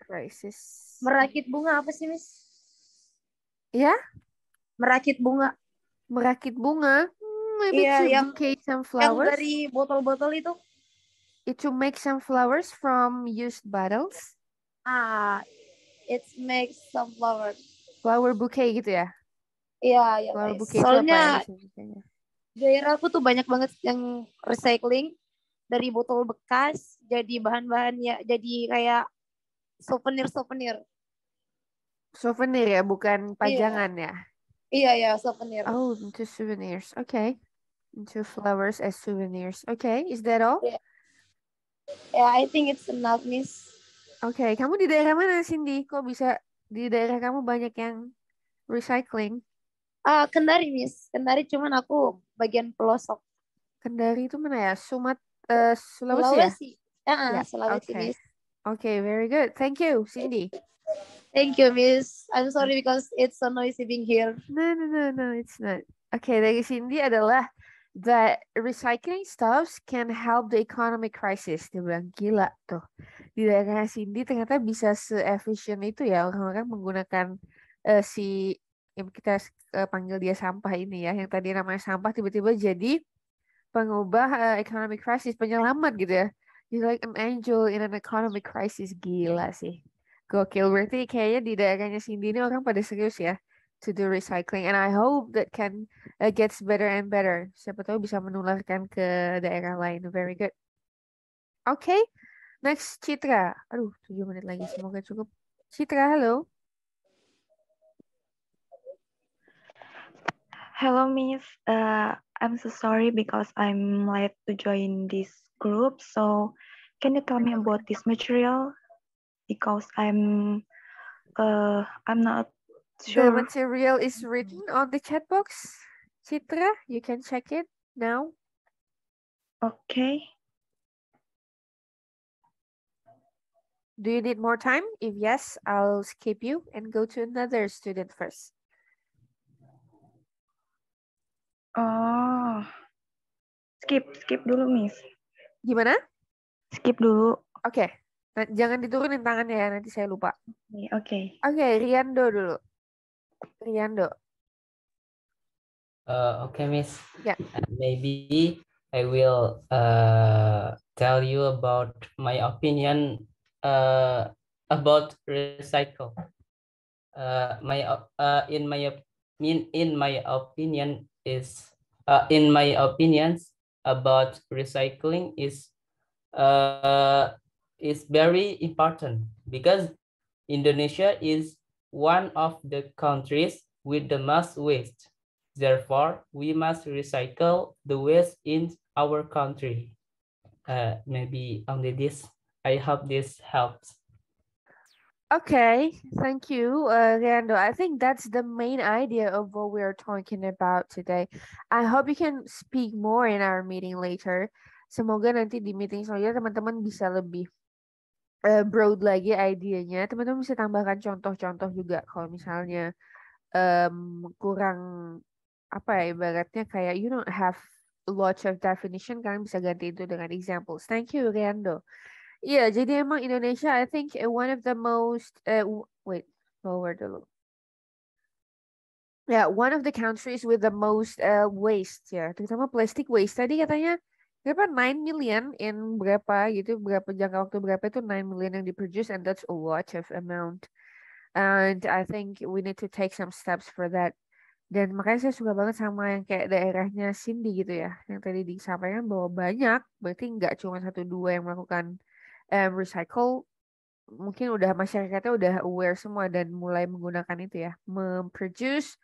crisis. Merakit bunga apa sih, Miss? Ya? Merakit bunga. Merakit bunga? Maybe to bouquet some flowers. Yang dari botol-botol itu. To make some flowers from used bottles. It makes some flowers. Flower bouquet gitu ya? Iya. Flower bouquet soalnya itu apa ya? Daerah aku tuh banyak banget yang recycling dari botol bekas jadi bahan-bahan ya, jadi kayak souvenir. Souvenir ya, bukan pajangan ya? Iya, souvenir. Oh, into souvenirs. Okay. Into flowers as souvenirs. Okay, is that all? Yeah, I think it's enough, Miss. Okay, kamu di daerah mana, Cindy? Kok bisa di daerah kamu banyak yang recycling? Kendari, Miss. Kendari, cuman aku bagian pelosok. Kendari itu mana ya? Sulawesi ya? Sulawesi, Miss. Okay, very good. Thank you, Cindy. Thank you, Miss. I'm sorry because it's so noisy being here. No, it's not. Oke, dari Cindy adalah that recycling stuffs can help the economic crisis. Dia bilang gila tuh. Di daerah Cindy ternyata bisa se-efficient itu ya orang-orang menggunakan si yang kita panggil dia sampah ini ya, yang tadi namanya sampah tiba-tiba jadi pengubah economic crisis, penyelamat gitu ya. He's like an angel in an economic crisis. Gila sih. Gokil. Berarti kayaknya di daerahnya Cindy ini orang pada serius ya to do recycling. And I hope that can gets better and better. Siapa tahu bisa menularkan ke daerah lain. Very good. Oke. Next, Citra. Aduh, 7 menit lagi. Semoga cukup. Citra, halo. Hello, Miss. I'm so sorry because I'm late to join this group. So, can you tell me about this material? Because I'm not The sure. material is written on the chat box. Citra, you can check it now. Okay. Do you need more time? If yes, I'll skip you and go to another student first. Oh, skip dulu, Miss. Gimana? Skip dulu. Oke. Nah, jangan diturunin tangannya ya, nanti saya lupa. Oke. Oke, Riando dulu. Riando. Okay, Miss. Yeah. Maybe I will tell you about my opinion about recycle. In my opinion about recycling is very important because Indonesia is one of the countries with the most waste. Therefore, we must recycle the waste in our country. Maybe only this. I hope this helps. Okay, thank you, Leandro. I think that's the main idea of what we're talking about today. I hope you can speak more in our meeting later. Semoga nanti di meeting selanjutnya teman-teman bisa lebih broad lagi idenya. Teman-teman bisa tambahkan contoh-contoh juga kalau misalnya kurang apa ya ibaratnya kayak you don't have lots of definition, kalian bisa ganti itu dengan examples. Thank you, Leandro. Iya, jadi emang Indonesia, I think one of the most, lower dulu. Yeah, one of the countries with the most waste ya, terutama plastic waste. Tadi katanya berapa 9 million in berapa gitu, berapa jangka waktu berapa itu 9 million yang diproduce, and that's a lot of amount. And I think we need to take some steps for that. Dan makanya saya suka banget sama yang kayak daerahnya Cindy gitu ya, yang tadi disampaikan bahwa banyak, berarti nggak cuma 1-2 yang melakukan recycle, mungkin udah masyarakatnya udah aware semua dan mulai menggunakan itu ya, memproduce,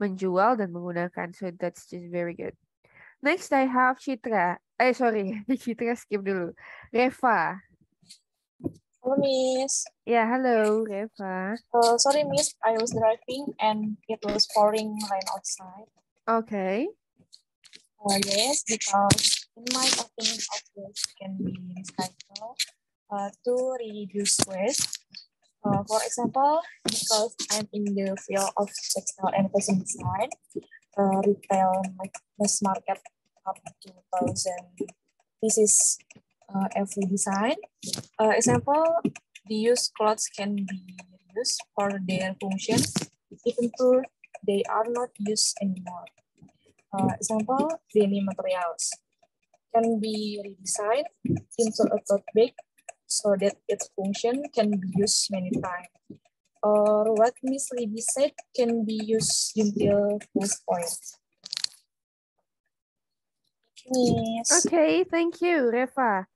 menjual dan menggunakan. So that's just very good. Next I have Citra. Sorry, Citra skip dulu. Reva. Hello, Miss. Yeah, hello, Reva. Sorry, Miss. I was driving and it was pouring rain outside. Okay. Yes, because in my opinion, of waste can be recycled to reduce waste. For example, because I'm in the field of textile and fashion design, retail mass market up to 2,000 pieces every design. Example, the used clothes can be used for their functions, even though they are not used anymore. Example, denim materials can be redesigned into a tote bag so that its function can be used many times. Or what Miss Libby said can be used until last point. Miss. Okay, thank you, Reva.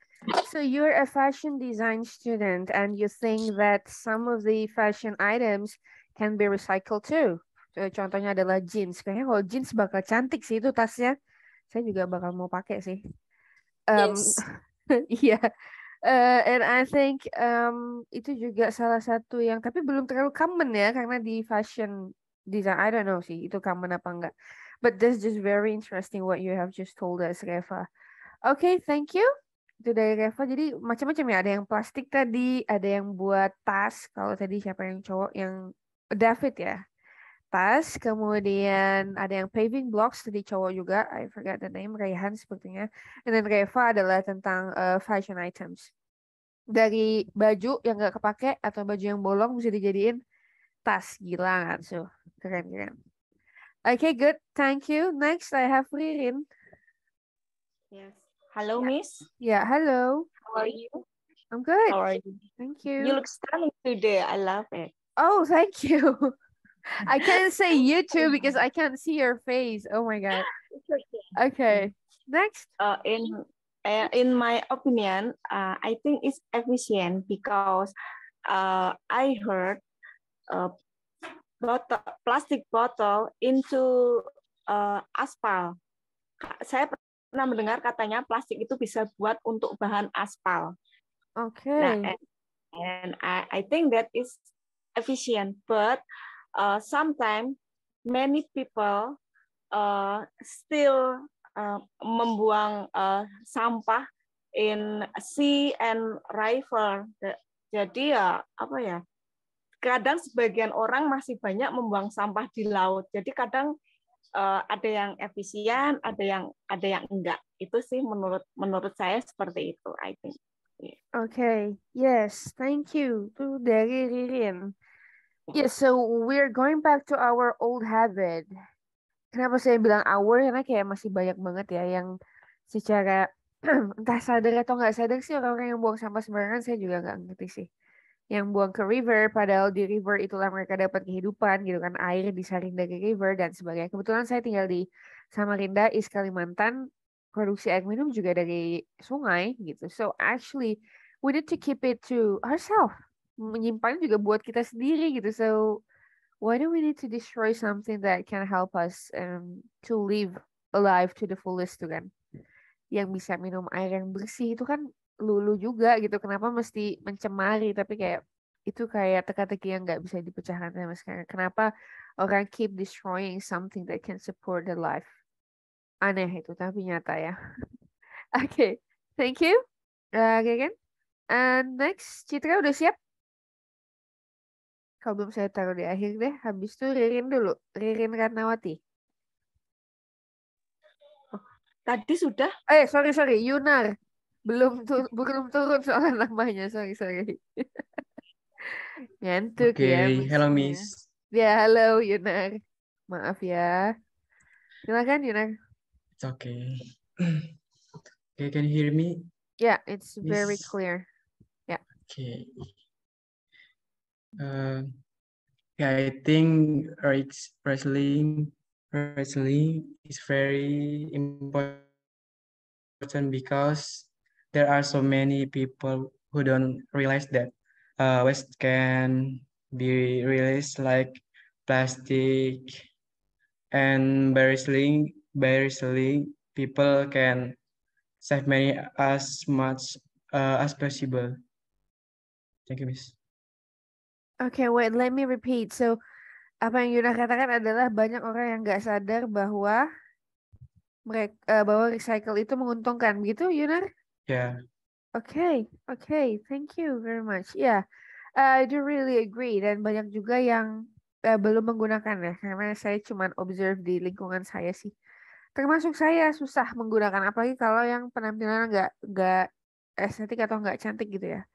So you're a fashion design student and you think that some of the fashion items can be recycled too. Contohnya adalah jeans. Kayaknya kalau jeans bakal cantik sih itu tasnya. Saya juga bakal mau pakai sih. Yes. Iya. And I think itu juga salah satu yang tapi belum terlalu common ya karena di fashion design I don't know sih itu common apa enggak. But that's just very interesting what you have just told us, Reva. Okay, thank you. Itu dari Reva, jadi macam-macam ya. Ada yang plastik tadi, ada yang buat tas. Kalau tadi siapa yang cowok, yang David ya. Tas, kemudian ada yang paving blocks, tadi cowok juga. I forgot the name, Rayhan sepertinya. Dan Reva adalah tentang fashion items. Dari baju yang nggak kepake atau baju yang bolong bisa dijadiin tas. Gila kan? So, keren-keren. Okay, good. Thank you. Next, I have Ririn. Yes. Hello, Yeah. Miss. Yeah, hello. How are you? I'm good. How are you? Thank You you. look stunning today. I love it. Oh, thank you. I can't say you too because I can't see your face. Oh my God. It's okay. Okay. Next. In my opinion, I think it's efficient because I heard plastic bottle into aspal. Saya pernah mendengar katanya plastik itu bisa buat untuk bahan aspal. Okay. Nah, and I think that is efficient, but sometimes many people still membuang sampah in sea and river. Jadi ya apa ya? Kadang sebagian orang masih banyak membuang sampah di laut. Jadi kadang ada yang efisien, ada yang enggak. Itu sih menurut saya seperti itu, I think. Yeah. Okay. Yes. Thank you. Itu dari Ririn. Yes. So we're going back to our old habit. Kenapa saya bilang our? Karena kayak masih banyak banget ya yang secara entah sadar atau nggak sadar sih orang-orang yang buang sampah sembarangan. Saya juga nggak ngerti sih. Yang buang ke river, padahal di river itulah mereka dapat kehidupan gitu kan, air disaring dari river dan sebagainya. Kebetulan saya tinggal di Samarinda, East Kalimantan, produksi air minum juga dari sungai gitu. So actually we need to keep it to ourselves. Menyimpan juga buat kita sendiri gitu. So why do we need to destroy something that can help us to live alive to the fullest tuh kan? Yang bisa minum air yang bersih itu kan lulu juga gitu. Kenapa mesti mencemari? Tapi kayak itu kayak teka-teki yang nggak bisa dipecahkan sama sekarang. Kenapa orang keep destroying something that can support the life? Aneh itu, tapi nyata ya. Oke, thank you. Oke kan? And next, Citra udah siap? Kalau belum saya taruh di akhir deh. Habis itu Ririn dulu. Ririn Ratnawati. Tadi sudah? Sorry, Yunar. Belum turun soal namanya. Sorry. Ngantuk ya. Hello Miss-nya. Miss. Ya, halo Yunar. Maaf ya. Silakan Yunar. It's okay. Okay, can you hear me? Yeah, it's very Miss? clear. Yeah. Okay. Yeah, I think wrestling is very important because there are so many people who don't realize that waste can be released like plastic, and by wrestling people can save many as much as possible. Thank you, Miss. Okay, wait, let me repeat. So, apa yang Yunar katakan adalah banyak orang yang nggak sadar bahwa bahwa recycle itu menguntungkan, begitu Yunar? Yeah. Okay, thank you very much. Yeah, I do really agree. Dan banyak juga yang belum menggunakan ya, karena saya cuma observe di lingkungan saya sih. Termasuk saya susah menggunakan, apalagi kalau yang penampilan nggak estetik atau nggak cantik gitu ya.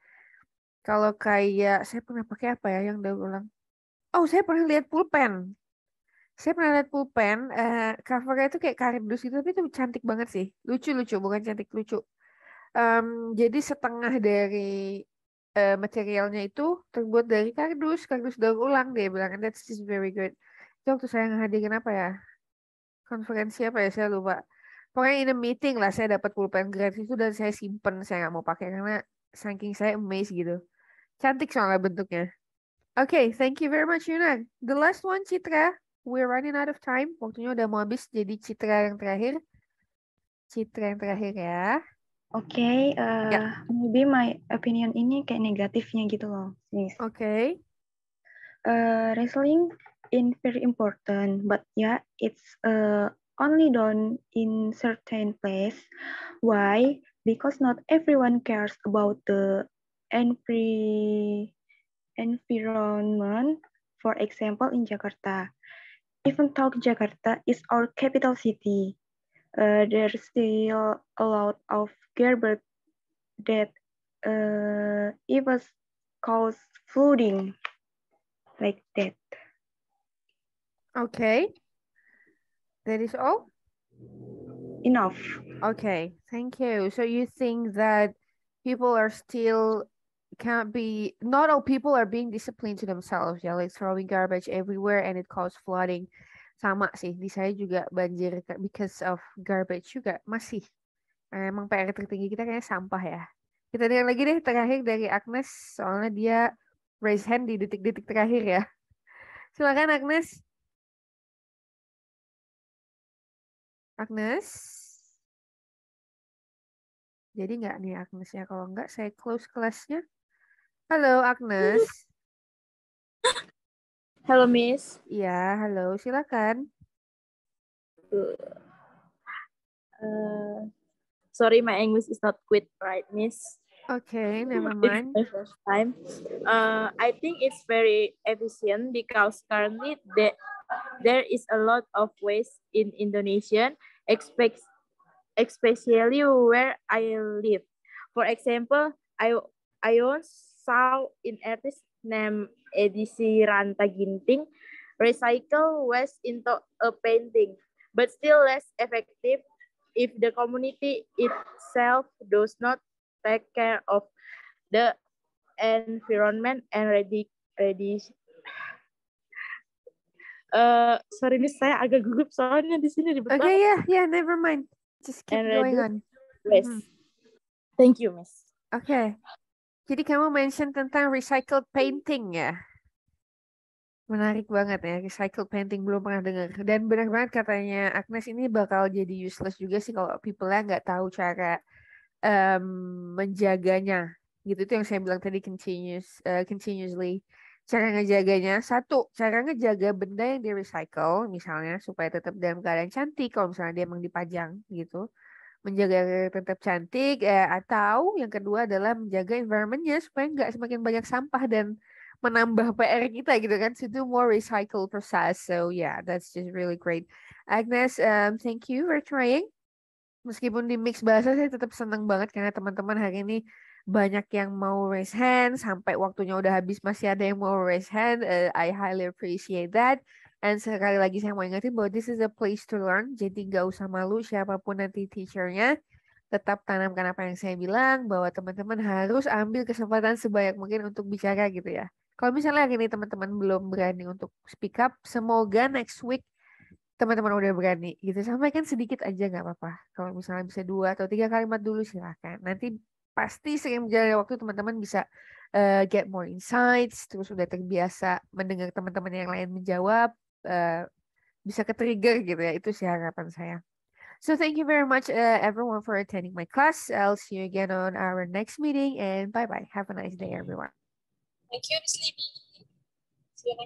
Kalau kayak saya pernah pakai apa ya yang daur ulang? Oh, saya pernah lihat pulpen. Covernya itu kayak kardus gitu, tapi itu cantik banget sih. Lucu, bukan cantik, lucu. Jadi setengah dari materialnya itu terbuat dari kardus daur ulang dia bilang. And that's just very good. Itu waktu saya ngehadirin apa ya? Konferensi apa ya, saya lupa. Pokoknya in a meeting lah saya dapat pulpen gratis itu dan saya simpen, saya nggak mau pakai karena saking saya amazed gitu. Cantik soalnya bentuknya. Okay, thank you very much Yunan. The last one Citra. We're running out of time. Waktunya udah mau habis, jadi Citra yang terakhir. Ya. Oke, maybe my opinion ini kayak negatifnya gitu loh, Miss. Okay. Wrestling is very important, but it's only done in certain place. Why? because not everyone cares about the environment. For example, in Jakarta, even though Jakarta is our capital city, there's still a lot of garbage that even cause flooding, like that. Okay. That is all? Enough. Okay, thank you. So you think that people are still not all people are being disciplined to themselves ya, like throwing garbage everywhere and it causes flooding. Sama sih, di saya juga banjir because of garbage juga masih. Emang PR tertinggi kita kayaknya sampah ya. Kita dengar lagi deh terakhir dari Agnes, soalnya dia raise hand di detik-detik terakhir ya. Silakan Agnes. Agnes. Jadi nggak nih Agnes ya? Kalau nggak saya close kelasnya. Halo Agnes. Halo Miss. Iya, halo. Silakan. Sorry, my English is not good, right, Miss? Okay, never mind. It's my first time. I think it's very efficient because currently there is a lot of waste in Indonesia, especially where I live. For example, I once saw an artist named Edisi Ranta Ginting recycle waste into a painting, but still less effective if the community itself does not take care of the environment and sorry Miss, saya agak gugup soalnya di sini ribet Okay, banget. yeah, never mind. Just keep going on. Waste. Thank you, Miss. Okay. Jadi kamu mention tentang recycled painting ya? Menarik banget ya, recycled painting belum pernah dengar. Dan benar banget katanya Agnes ini bakal jadi useless juga sih kalau people-nya nggak tahu cara menjaganya. Gitu itu yang saya bilang tadi continuously. Cara ngejaganya, satu, cara ngejaga benda yang di recycle misalnya supaya tetap dalam keadaan cantik kalau misalnya dia emang dipajang gitu. Menjaga tetap cantik, atau yang kedua adalah menjaga environment-nya supaya nggak semakin banyak sampah dan menambah PR kita gitu kan, to do more recycle process. So yeah, that's just really great. Agnes, thank you for trying. Meskipun di mix bahasa saya tetap senang banget karena teman-teman hari ini banyak yang mau raise hand, sampai waktunya udah habis masih ada yang mau raise hand. I highly appreciate that. And sekali lagi saya mau ingetin bahwa this is a place to learn. Jadi nggak usah malu siapapun nanti teachernya. Tetap tanamkan apa yang saya bilang, bahwa teman-teman harus ambil kesempatan sebanyak mungkin untuk bicara gitu ya. Kalau misalnya hari ini teman-teman belum berani untuk speak up, semoga next week teman-teman udah berani gitu. Sampaikan sedikit aja nggak apa-apa. Kalau misalnya bisa 2 atau 3 kalimat dulu silahkan. Nanti pasti sering berjalannya waktu teman-teman bisa get more insights, terus udah terbiasa mendengar teman-teman yang lain menjawab, bisa ke-trigger gitu ya. Itu sih harapan saya. So thank you very much everyone for attending my class. I'll see you again on our next meeting and bye-bye. Have a nice day everyone. Thank you, Miss Libby. See you next